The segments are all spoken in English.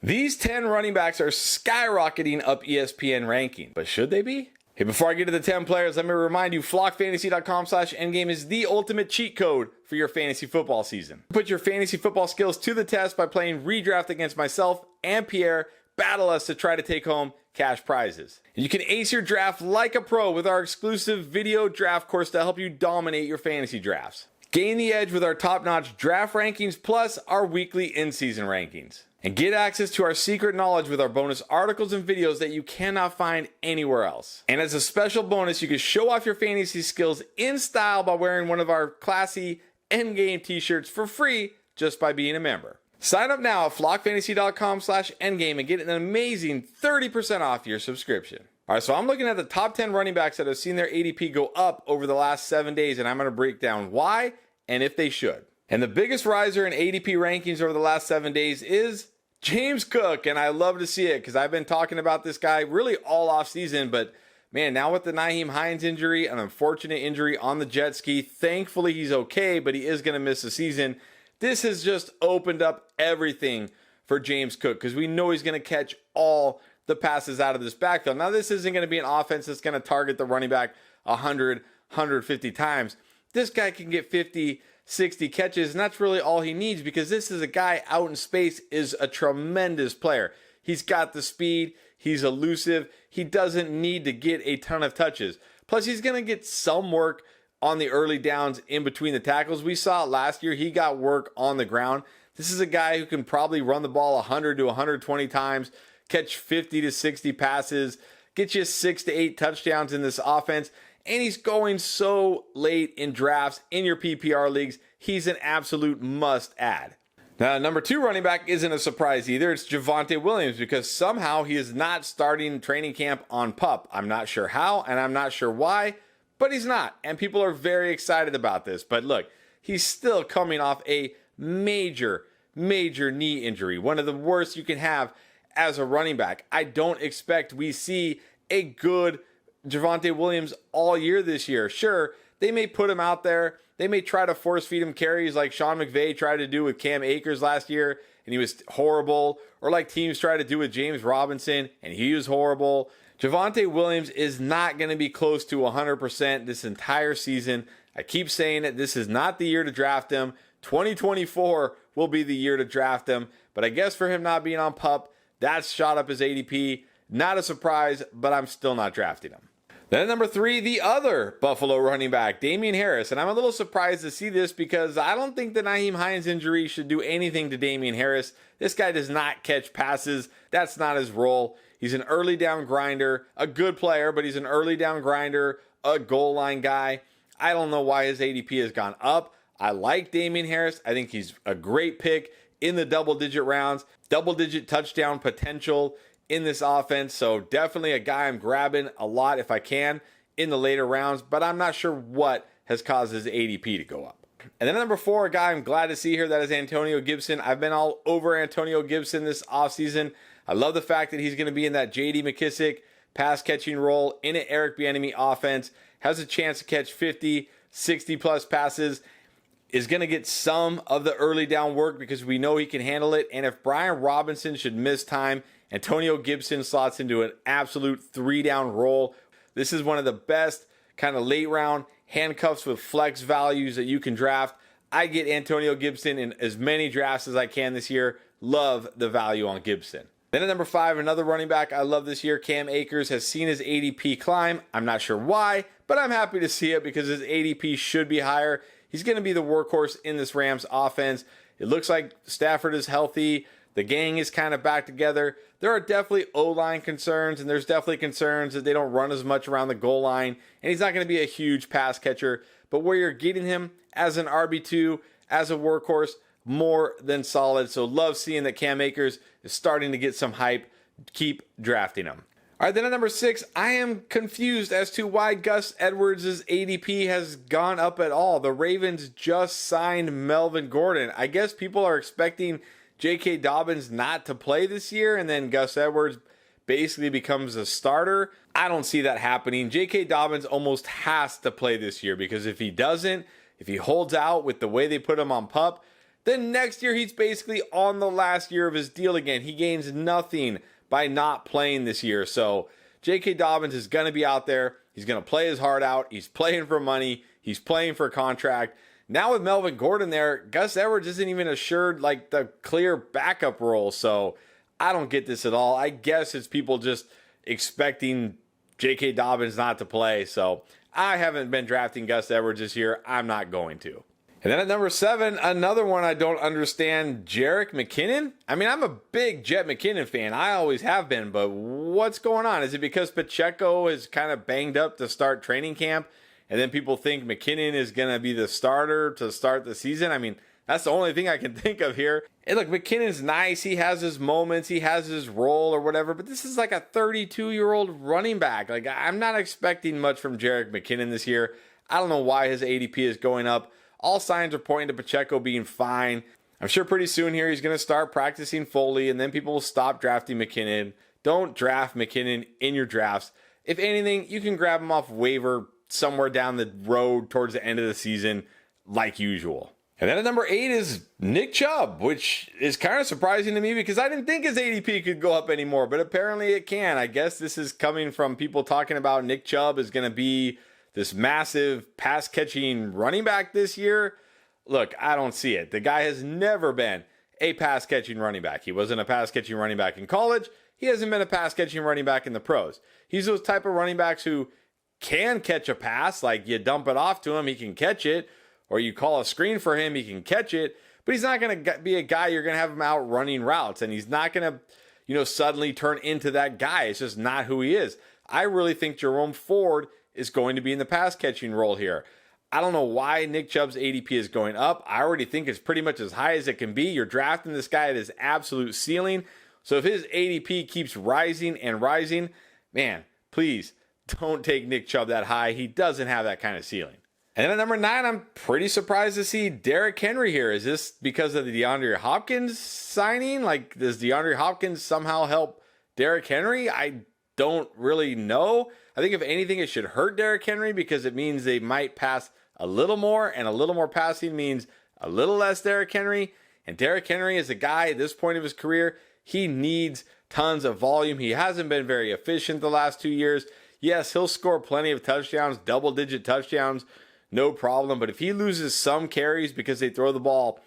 These 10 running backs are skyrocketing up ESPN ranking, but should they be? Hey, before I get to the 10 players, let me remind you, flockfantasy.com/endgame is the ultimate cheat code for your fantasy football season. Put your fantasy football skills to the test by playing redraft against myself and Pierre. Battle us to try to take home cash prizes. And you can ace your draft like a pro with our exclusive video draft course to help you dominate your fantasy drafts. Gain the edge with our top-notch draft rankings plus our weekly in-season rankings. And get access to our secret knowledge with our bonus articles and videos that you cannot find anywhere else. And as a special bonus, you can show off your fantasy skills in style by wearing one of our classy Endgame t-shirts for free just by being a member. Sign up now at flockfantasy.com/endgame and get an amazing 30% off your subscription. All right, so I'm looking at the top 10 running backs that have seen their ADP go up over the last 7 days, and I'm going to break down why and if they should. And the biggest riser in ADP rankings over the last 7 days is James Cook, and I love to see it because I've been talking about this guy really all off season, but man, now with the Nyheim Hines injury, an unfortunate injury on the jet ski, thankfully he's okay, but he is going to miss the season. This has just opened up everything for James Cook because we know he's going to catch all the passes out of this backfield. Now, this isn't going to be an offense that's going to target the running back 100, 150 times. This guy can get 50, 60 catches, and that's really all he needs because this is a guy out in space, is a tremendous player. He's got the speed. He's elusive. He doesn't need to get a ton of touches. Plus, he's going to get some work on the early downs in between the tackles. We saw it last year. He got work on the ground. This is a guy who can probably run the ball 100 to 120 times, catch 50 to 60 passes, get you 6 to 8 touchdowns in this offense. And he's going so late in drafts in your PPR leagues. He's an absolute must add. Now, number 2 running back isn't a surprise either. It's Javonte Williams because somehow he is not starting training camp on PUP. I'm not sure how and I'm not sure why, but he's not. And people are very excited about this. But look, he's still coming off a major knee injury. One of the worst you can have as a running back. I don't expect we see a good Javonte Williams all year this year. Sure, they may put him out there. They may try to force feed him carries like Sean McVay tried to do with Cam Akers last year, and he was horrible. Or like teams try to do with James Robinson, and he was horrible. Javonte Williams is not going to be close to 100% this entire season. I keep saying it. This is not the year to draft him. 2024 will be the year to draft him. But I guess for him not being on PUP, that's shot up his ADP. Not a surprise, but I'm still not drafting him. Then at number 3, the other Buffalo running back, Damien Harris. And I'm a little surprised to see this because I don't think the Nyheim Hines injury should do anything to Damien Harris. This guy does not catch passes. That's not his role. He's an early down grinder, a good player, but he's an early down grinder, a goal line guy. I don't know why his ADP has gone up. I like Damien Harris. I think he's a great pick in the double-digit rounds, double-digit touchdown potential in this offense. So definitely a guy I'm grabbing a lot if I can in the later rounds, but I'm not sure what has caused his ADP to go up. And then number 4, a guy I'm glad to see here, that is Antonio Gibson. I've been all over Antonio Gibson this offseason. I love the fact that he's going to be in that J.D. McKissic pass-catching role in an Eric Bieniemy offense, has a chance to catch 50, 60-plus passes, is going to get some of the early down work because we know he can handle it. And if Brian Robinson should miss time, Antonio Gibson slots into an absolute 3-down role. This is one of the best kind of late round handcuffs with flex values that you can draft. I get Antonio Gibson in as many drafts as I can this year. Love the value on Gibson. Then at number 5, another running back I love this year, Cam Akers, has seen his ADP climb. I'm not sure why, but I'm happy to see it because his ADP should be higher. He's going to be the workhorse in this Rams offense. It looks like Stafford is healthy. The gang is kind of back together. There are definitely O-line concerns, and there's definitely concerns that they don't run as much around the goal line, and he's not going to be a huge pass catcher. But where you're getting him as an RB2, as a workhorse, more than solid. So love seeing that Cam Akers is starting to get some hype. Keep drafting him. All right, then at number 6, I am confused as to why Gus Edwards' ADP has gone up at all. The Ravens just signed Melvin Gordon. I guess people are expecting J.K. Dobbins not to play this year, and then Gus Edwards basically becomes a starter. I don't see that happening. J.K. Dobbins almost has to play this year because if he doesn't, if he holds out with the way they put him on PUP, then next year he's basically on the last year of his deal again. He gains nothing by not playing this year. So J.K. Dobbins is going to be out there. He's going to play his heart out. He's playing for money. He's playing for a contract. Now with Melvin Gordon there, Gus Edwards isn't even assured like the clear backup role. So I don't get this at all. I guess it's people just expecting J.K. Dobbins not to play. So I haven't been drafting Gus Edwards this year. I'm not going to. And then at number 7, another one I don't understand, Jerick McKinnon. I mean, I'm a big Jet McKinnon fan. I always have been, but what's going on? Is it because Pacheco is kind of banged up to start training camp, and then people think McKinnon is going to be the starter to start the season? I mean, that's the only thing I can think of here. And look, McKinnon's nice. He has his moments. He has his role or whatever, but this is like a 32-year-old running back. Like, I'm not expecting much from Jerick McKinnon this year. I don't know why his ADP is going up. All signs are pointing to Pacheco being fine. I'm sure pretty soon here he's going to start practicing fully, and then people will stop drafting McKinnon. Don't draft McKinnon in your drafts. If anything, you can grab him off waiver somewhere down the road towards the end of the season like usual. And then at number 8 is Nick Chubb, which is kind of surprising to me because I didn't think his ADP could go up anymore, but apparently it can. I guess this is coming from people talking about Nick Chubb is going to be this massive pass-catching running back this year. Look, I don't see it. The guy has never been a pass-catching running back. He wasn't a pass-catching running back in college. He hasn't been a pass-catching running back in the pros. He's those type of running backs who can catch a pass, like you dump it off to him, he can catch it, or you call a screen for him, he can catch it, but he's not going to be a guy you're going to have him out running routes, and he's not going to, suddenly turn into that guy. It's just not who he is. I really think Jerome Ford is going to be in the pass catching role here. I don't know why Nick Chubb's ADP is going up. I already think it's pretty much as high as it can be. You're drafting this guy at his absolute ceiling. So if his ADP keeps rising and rising, man, please don't take Nick Chubb that high. He doesn't have that kind of ceiling. And then at number 9, I'm pretty surprised to see Derrick Henry here. Is this because of the DeAndre Hopkins signing? Like, does DeAndre Hopkins somehow help Derrick Henry? I don't really know. I think if anything, it should hurt Derrick Henry because it means they might pass a little more, and a little more passing means a little less Derrick Henry. And Derrick Henry is a guy at this point of his career, he needs tons of volume. He hasn't been very efficient the last 2 years. Yes, he'll score plenty of touchdowns, double-digit touchdowns, no problem. But if he loses some carries because they throw the ball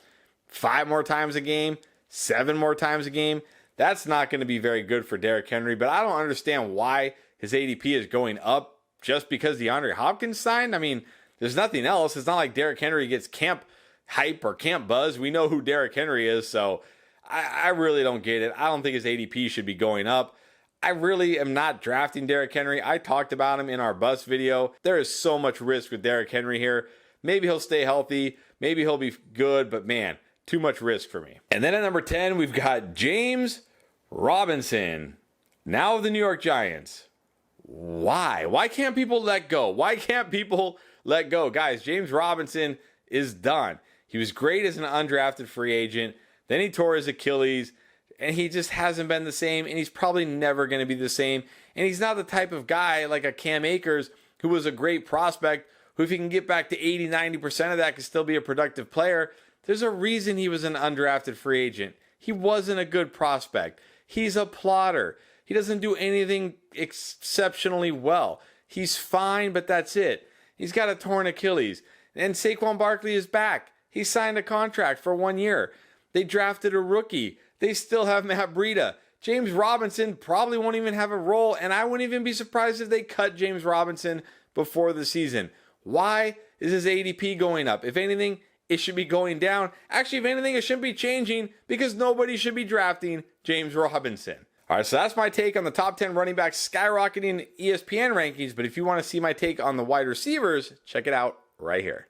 5 more times a game, 7 more times a game, that's not going to be very good for Derrick Henry. But I don't understand why his ADP is going up just because DeAndre Hopkins signed. I mean, there's nothing else. It's not like Derrick Henry gets camp hype or camp buzz. We know who Derrick Henry is, so I really don't get it. I don't think his ADP should be going up. I really am not drafting Derrick Henry. I talked about him in our bust video. There is so much risk with Derrick Henry here. Maybe he'll stay healthy. Maybe he'll be good, but man, too much risk for me. And then at number 10, we've got James Robinson, now of the New York Giants. Why? Why can't people let go? Why can't people let go? Guys, James Robinson is done. He was great as an undrafted free agent. Then he tore his Achilles, and he just hasn't been the same, and he's probably never going to be the same. And he's not the type of guy like a Cam Akers who was a great prospect, who if he can get back to 80, 90% of that can still be a productive player. There's a reason he was an undrafted free agent. He wasn't a good prospect. He's a plotter. He doesn't do anything exceptionally well. He's fine, but that's it. He's got a torn Achilles. And Saquon Barkley is back. He signed a contract for 1 year. They drafted a rookie. They still have Matt Breida. James Robinson probably won't even have a role, and I wouldn't even be surprised if they cut James Robinson before the season. Why is his ADP going up? If anything, it should be going down. Actually, if anything, it shouldn't be changing because nobody should be drafting James Robinson. All right, so that's my take on the top 10 running backs skyrocketing ESPN rankings. But if you want to see my take on the wide receivers, check it out right here.